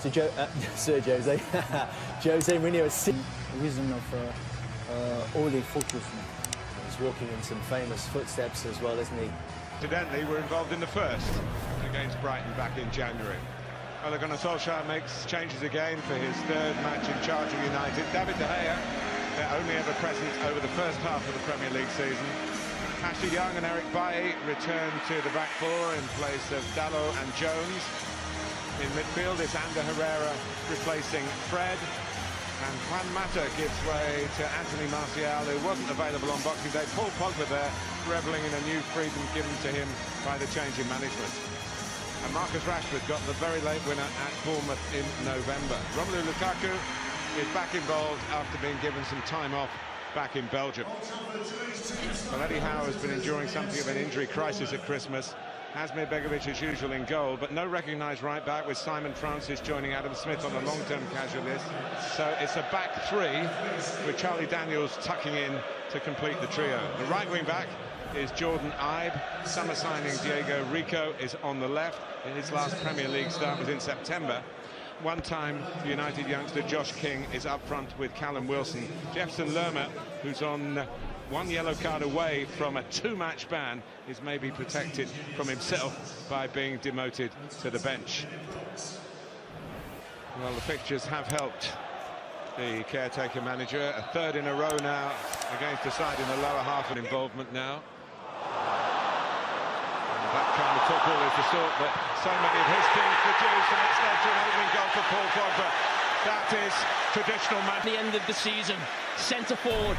So Sir Jose, Jose Mourinho is reason of all the focus. He's walking in some famous footsteps as well, isn't he? Incidentally, we're involved in the first against Brighton back in January. Ole Gunnar Solskjaer makes changes again for his third match in charge of United. David De Gea, their only ever presence over the first half of the Premier League season. Ashley Young and Eric Bailly return to the back four in place of Dalot and Jones. In midfield is Ander Herrera replacing Fred. And Juan Mata gives way to Anthony Martial, who wasn't available on Boxing Day. Paul Pogba there, revelling in a new freedom given to him by the change in management. And Marcus Rashford got the very late winner at Bournemouth in November. Romelu Lukaku is back involved after being given some time off back in Belgium. Well, Eddie Howe has been enduring something of an injury crisis at Christmas. Asmir Begovic as usual in goal, but no recognised right back, with Simon Francis joining Adam Smith on the long-term casual list. So it's a back three with Charlie Daniels tucking in to complete the trio. The right wing back is Jordan Ibe. Summer signing Diego Rico is on the left. His last Premier League start was in September. One-time United youngster Josh King is up front with Callum Wilson. Jefferson Lerma, who's on one yellow card away from a two-match ban, is maybe protected from himself by being demoted to the bench. Well, the fixtures have helped the caretaker manager. A third in a row now against a side in the lower half of involvement now. And that kind of football is the sort that so many of his teams produce, and it's led to an opening goal for Paul Pogba. That is traditional man. At the end of the season, centre forward,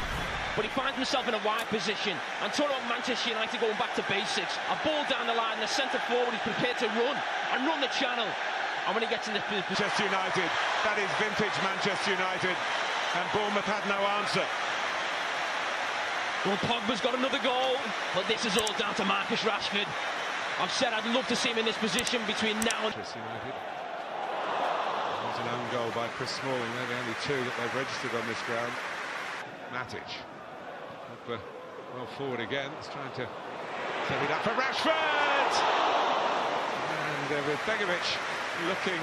but he finds himself in a wide position. And talking about Manchester United going back to basics, a ball down the line, the centre forward is prepared to run the channel. And when he gets in this position, Manchester United, that is vintage Manchester United, and Bournemouth had no answer. well, Pogba's got another goal, but this is all down to Marcus Rashford. I've said I'd love to see him in this position between now and Manchester United. There's an own goal by Chris Smalling. They're the only two that they've registered on this ground. Matic. Pogba well forward again. He's trying to set it up for Rashford! And with Begovic looking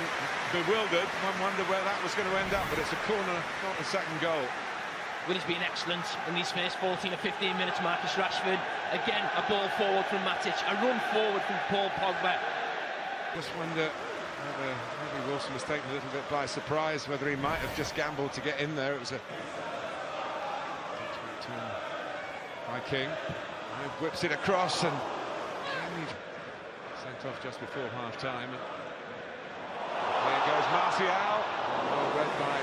bewildered, one wondered where that was going to end up, but it's a corner, not the second goal. Well, he's been excellent in these first 14 or 15 minutes, Marcus Rashford. Again, a ball forward from Matic, a run forward from Paul Pogba. Just wonder whether maybe Wilson was taken a little bit by surprise, whether he might have just gambled to get in there. It was a by King. He whips it across and sent off just before half-time. There goes Martial. Well read by.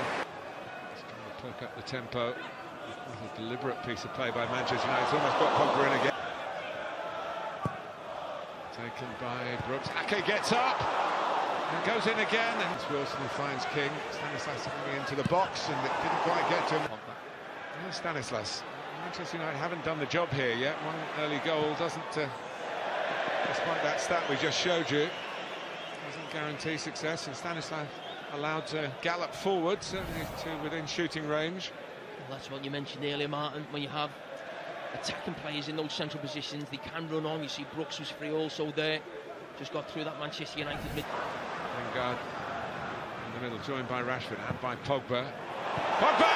Perk up the tempo. A deliberate piece of play by Manchester United. It's almost got Pogba in again. Taken by Brooks. Ake gets up and goes in again. And it's Wilson who finds King. Stanislas coming into the box, and it didn't quite get to him. Here's Stanislas. Manchester United haven't done the job here yet. One early goal doesn't, despite that stat we just showed you, doesn't guarantee success. And Stanislas allowed to gallop forward, certainly to within shooting range. Well, that's what you mentioned earlier, Martin. When you have attacking players in those central positions, they can run on. You see Brooks was free also there. Just got through that Manchester United mid. Lingard in the middle, joined by Rashford and by Pogba. Pogba!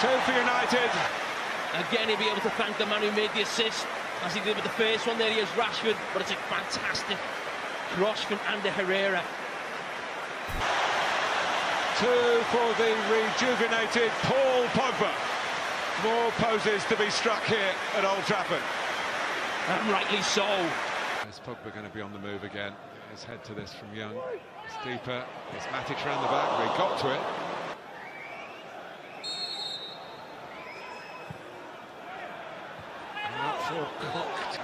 2 for United. Again, he'll be able to thank the man who made the assist, as he did with the first one. There he is, Rashford, but it's a fantastic cross from Ander Herrera. 2 for the rejuvenated Paul Pogba. More poses to be struck here at Old Trafford. And rightly so. Is Pogba going to be on the move again? His head to this from Young. It's deeper. It's Matic around the back, but he got to it. Not for cooked.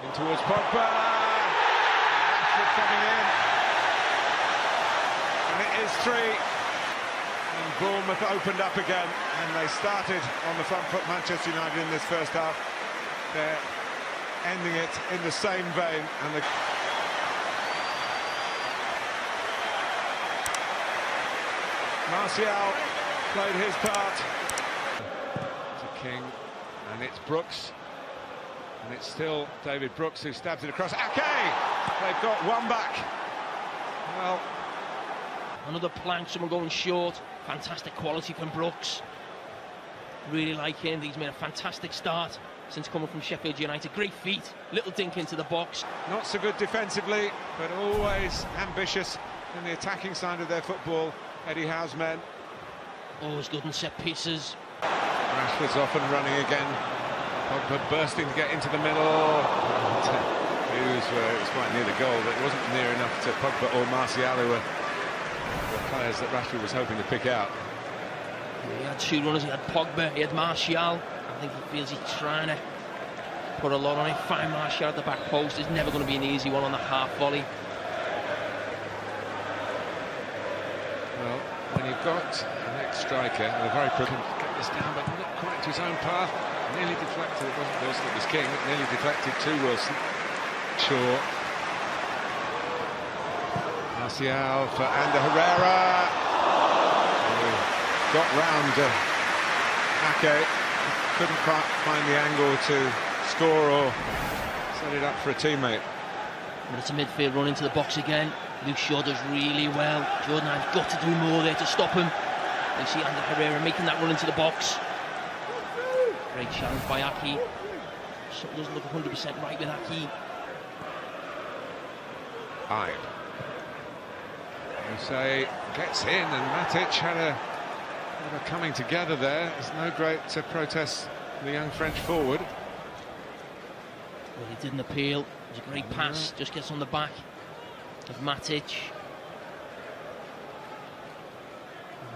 In towards Pogba. Rashford coming in. And it is 3. And Bournemouth opened up again, and they started on the front foot, Manchester United, in this first half. They're ending it in the same vein, and the Martial played his part. To King, and it's Brooks. And it's still David Brooks who stabs it across. Ake! They've got one back. Well, another plank, someone going short. Fantastic quality from Brooks. Really like him. He's made a fantastic start since coming from Sheffield United. Great feet, little dink into the box. not so good defensively, but always ambitious in the attacking side of their football. Eddie Howe's men. Always good in set pieces. Rashford's off and running again. Pogba bursting to get into the middle. It was quite near the goal, but it wasn't near enough to Pogba or Martial, who were the players that Rashford was hoping to pick out. He had two runners, he had Pogba, he had Martial. I think he feels he's trying to put a lot on it. Find Martial at the back post. It's never going to be an easy one on the half volley. Well, when you've got an ex-striker and a very prudent get this down, but not quite to his own path. Nearly deflected. It wasn't Wilson, it was King. Nearly deflected to Wilson. Shaw. Martial for Ander Herrera. Got round Ake. Couldn't quite find the angle to score or set it up for a teammate. But it's a midfield run into the box again. Luke Shaw does really well. Jordan Ive's got to do more there to stop him. You see Ander Herrera making that run into the box. Great challenge by Ake. Something doesn't look 100% right with Ake. Ive. You say gets in, and Matic had a coming together there. There's no great protest from the young French forward. Well, he didn't appeal. It was a great pass. Just gets on the back of Matic.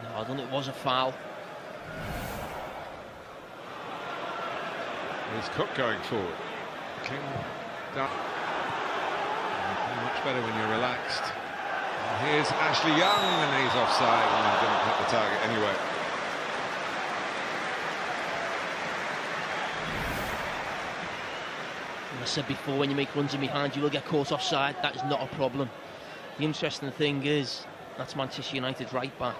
No, I don't think it was a foul. There's Cook going forward. King down. Much better when you're relaxed. And here's Ashley Young, and he's offside, and he didn't hit the target anyway. I said before, when you make runs in behind, you will get caught offside. That is not a problem. The interesting thing is, that's Manchester United's right back.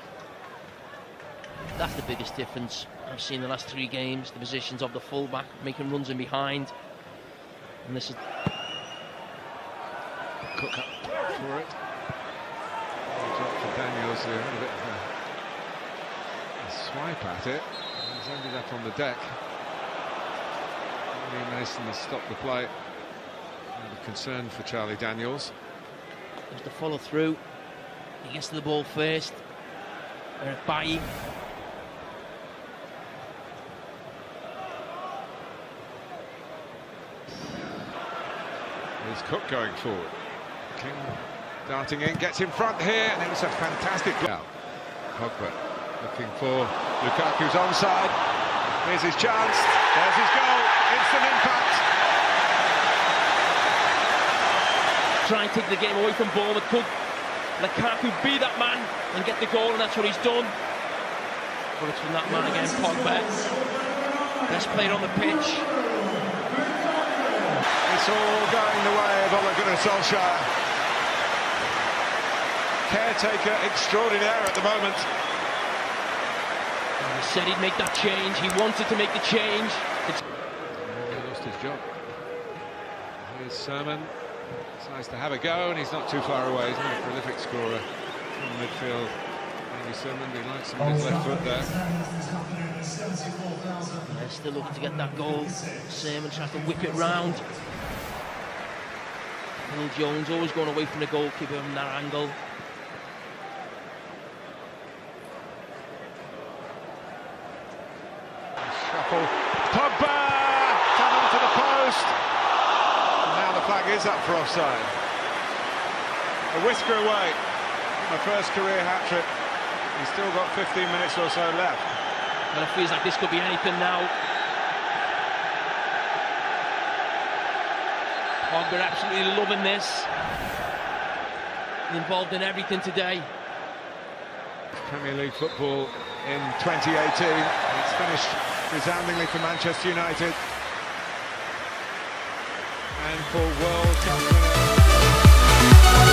That's the biggest difference I've seen in the last 3 games. The positions of the full-back, making runs in behind. And this is... Cook up for it. For Daniels, who had a bit of a swipe at it. He's ended up on the deck. Lee Mason has stopped the play. I'm concerned for Charlie Daniels. There's the follow through. He gets to the ball first. Eric Bailly. There's Cook going forward. King darting in, gets in front here, and it was a fantastic goal. Pogba looking for Lukaku's onside. Here's his chance. There's his goal. Instant impact. Try and take the game away from Bournemouth. Could Lukaku be that man and get the goal, and that's what he's done. But it's from that man again, Pogba. Best player on the pitch. It's all going the way of Ole Gunnar Solskjaer. Caretaker extraordinaire at the moment. He said he'd make that change. He wanted to make the change. He lost his job. Here's Sermon. Decides to have a go, and he's not too far away. He's not a prolific scorer from midfield. Andy Sermon, he likes some of his left foot there. They're still looking to get that goal. Sermon tries to whip it round. Phil Jones always going away from the goalkeeper from that angle. Shuffle. Pogba! Come onto the post. And now the flag is up for offside. A whisker away from a first career hat-trick. He's still got 15 minutes or so left. Well, it feels like this could be anything now. Pogba absolutely loving this. Involved in everything today. Premier League football in 2018. It's finished resoundingly for Manchester United. And for World Cup winners.